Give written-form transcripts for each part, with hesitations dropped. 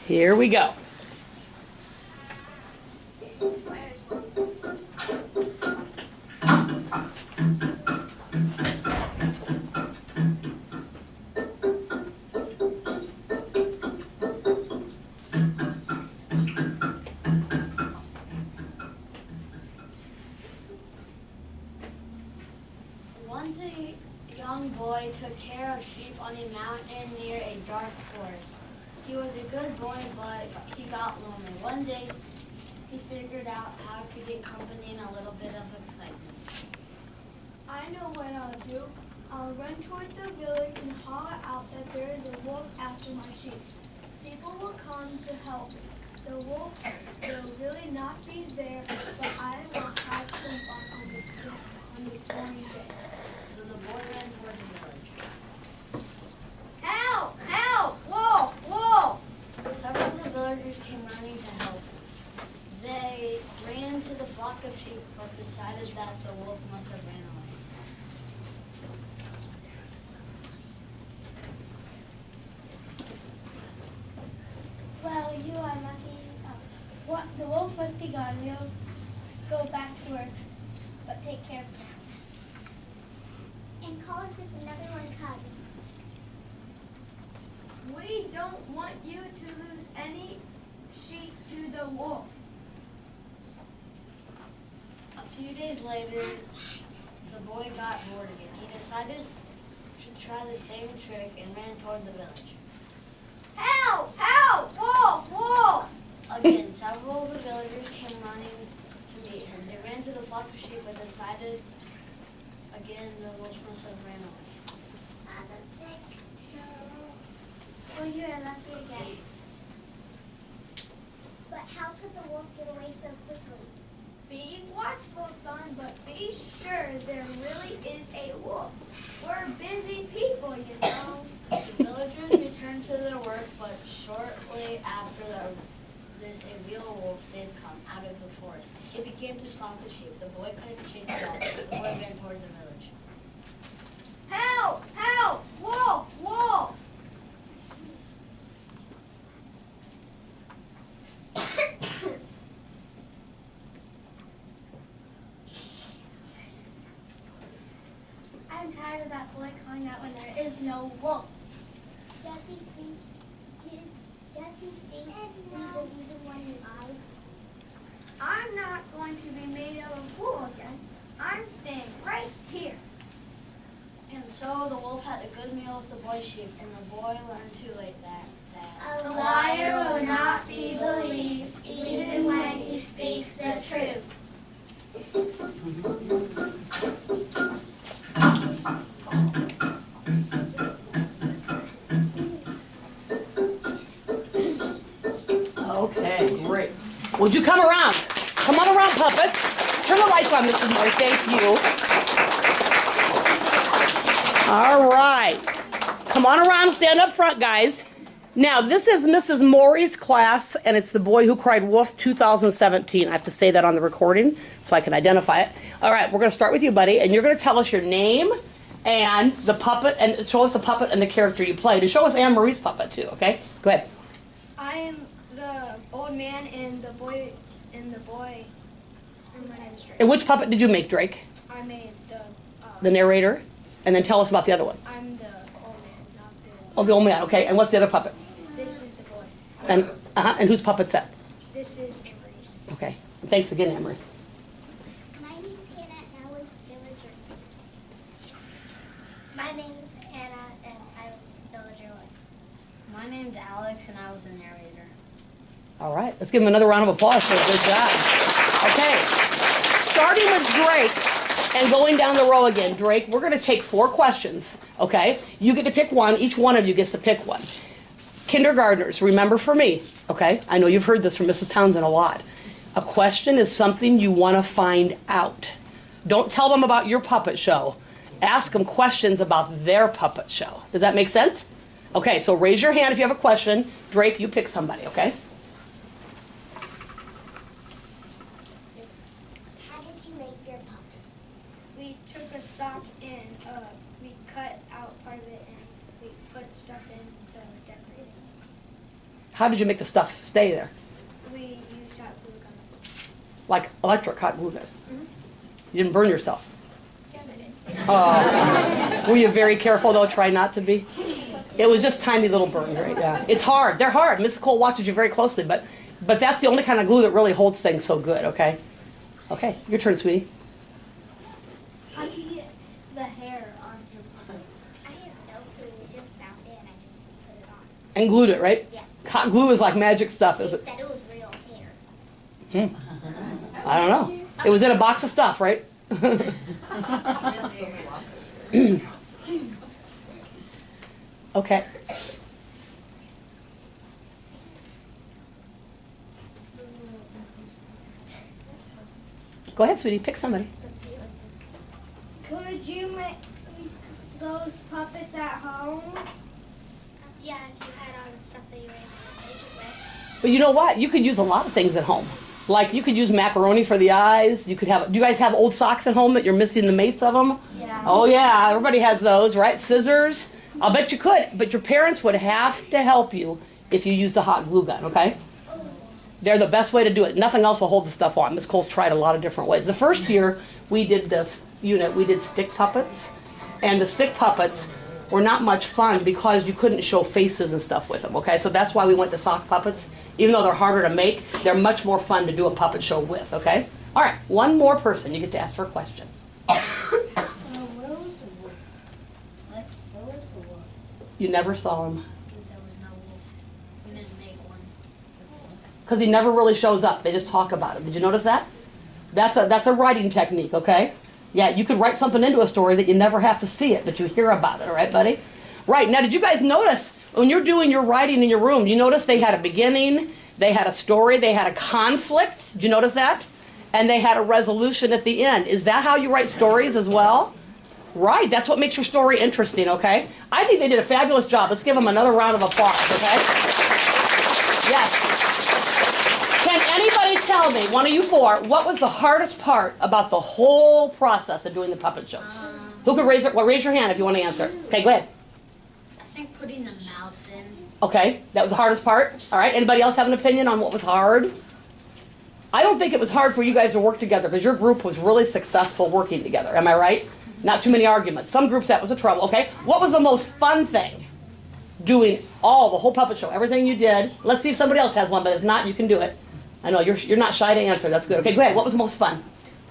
Here we go. Once a young boy took care of sheep on a mountain near a dark forest. He was a good boy, but he got lonely. One day, he figured out how to get company and a little bit of excitement. I know what I'll do. I'll run toward the village and holler out that there is a wolf after my sheep. People will come to help me. The wolf will really not be there, but I will have some fun on this stormy day. So the boy ran toward the village. Help! Help! Wolf! Wolf! Several of the villagers came running to help him. They ran to the flock of sheep, but decided that the wolf must have ran away. Well, you are lucky. The wolf must be gone. We'll go back to work, but take care of that. And call us if another one comes. We don't want you to lose any sheep to the wolf. A few days later, the boy got bored again. He decided to try the same trick and ran toward the village. Help! Help! Wolf! Wolf! Again, several of the villagers came running to meet him. They ran to the flock of sheep but decided again the wolf must have ran away. That's sick. Well, you are lucky again. But how could the wolf get away so quickly? Be watchful, son, but be sure there really is a wolf. We're busy people, you know. The villagers returned to their work, but shortly after this, a real wolf did come out of the forest. It began to stalk the sheep. The boy couldn't chase it off. The boy ran toward the village. Help! Help! Wolf! Wolf! I'm tired of that boy calling out when there is no wolf. Does he think we will be the one who lies? I'm not going to be made of a fool again. I'm staying right here. And so the wolf had a good meal with the boy's sheep, and the boy learned too late that A liar will not be believed, even when he speaks the truth. Okay, great. Would you come around? Come on around, puppets. Turn the lights on, Mrs. Morey. Thank you. All right. Come on around. Stand up front, guys. Now, this is Mrs. Morey's class, and it's the Boy Who Cried Wolf 2017. I have to say that on the recording so I can identify it. All right, we're going to start with you, buddy, and you're going to tell us your name and the puppet, and show us the puppet and the character you played, and show us Anne Marie's puppet, too, okay? Go ahead. I am the old man and the boy, and my name is Drake. And which puppet did you make, Drake? I made The narrator? And then tell us about the other one. I'm the old man, not the Oh, the old man, okay. And what's the other puppet? This is the boy. And whose puppet's that? This is Emery's. Okay. Thanks again, Anne-Marie. My name's Hannah and I was villager. My name's Anna and I was villager 1. My name's Alex, and I was the narrator. All right. Let's give him another round of applause for a good job. Okay. Starting with Drake and going down the row again. Drake, we're going to take 4 questions, okay? You get to pick one. Each one of you gets to pick one. Kindergartners, remember for me, okay? I know you've heard this from Mrs. Townsend a lot. A question is something you want to find out. Don't tell them about your puppet show. Ask them questions about their puppet show. Does that make sense? Okay, so raise your hand if you have a question. Drake, you pick somebody, okay? How did you make your puppet? We took a sock and we cut out part of it and we put stuff in to decorate it. How did you make the stuff stay there? We used hot glue guns. Like electric hot glue guns. Mhm. You didn't burn yourself. Yes, I did. Were you very careful though? Try not to be. It was just tiny little burns, right? Yeah. It's hard. They're hard. Mrs. Cole watches you very closely, but that's the only kind of glue that really holds things so good. Okay. Okay. Your turn, sweetie. How do you get the hair on your puppets? I have no clue. We just found it and I just put it on. And glued it, right? Yeah. Hot glue is like magic stuff, is They it? said it was real hair. I don't know. It was in a box of stuff, right? Okay. Go ahead, sweetie. Pick somebody. Could you make those puppets at home? Yeah, if you had all the stuff that you were able to make it with. But you know what? You could use a lot of things at home. Like you could use macaroni for the eyes. You could have. Do you guys have old socks at home that you're missing the mates of them? Yeah. Oh yeah, everybody has those, right? Scissors. I'll bet you could, but your parents would have to help you if you used a hot glue gun. Okay? They're the best way to do it. Nothing else will hold the stuff on. Miss Cole's tried a lot of different ways. The first year we did this unit, we did stick puppets, and the stick puppets were not much fun because you couldn't show faces and stuff with them. Okay, so that's why we went to sock puppets. Even though they're harder to make, they're much more fun to do a puppet show with. Okay. All right, one more person. You get to ask her a question. Where was the wolf? What? Where was the wolf? You never saw him There was no wolf. We didn't make one. because he never really shows up. They just talk about him. Did you notice that? That's a writing technique. Okay. Yeah, you could write something into a story that you never have to see it, but you hear about it. All right, buddy? Right. Now, did you guys notice when you're doing your writing in your room, you notice they had a beginning, they had a story, they had a conflict. Did you notice that? And they had a resolution at the end. Is that how you write stories as well? Right. That's what makes your story interesting, okay? I think they did a fabulous job. Let's give them another round of applause, okay? Yes. Can anybody tell me, one of you four, what was the hardest part about the whole process of doing the puppet shows? Who could raise your hand if you want to answer? Okay, go ahead. I think putting the mouth in. Okay, that was the hardest part. All right, anybody else have an opinion on what was hard? I don't think it was hard for you guys to work together because your group was really successful working together. Am I right? Not too many arguments. Some groups that was a trouble. Okay, what was the most fun thing? Doing the whole puppet show, everything you did. Let's see if somebody else has one, but if not, you can do it. I know you're not shy to answer. That's good. Okay, go ahead. What was the most fun?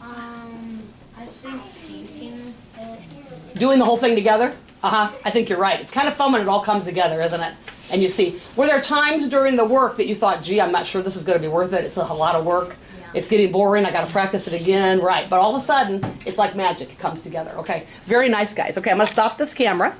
I think painting it. Doing the whole thing together? I think you're right. It's kind of fun when it all comes together, isn't it? And you see, were there times during the work that you thought, gee, I'm not sure this is going to be worth it. It's a lot of work. Yeah. It's getting boring. I got to practice it again. Right. But all of a sudden, it's like magic. It comes together. Okay. Very nice, guys. Okay, I'm going to stop this camera.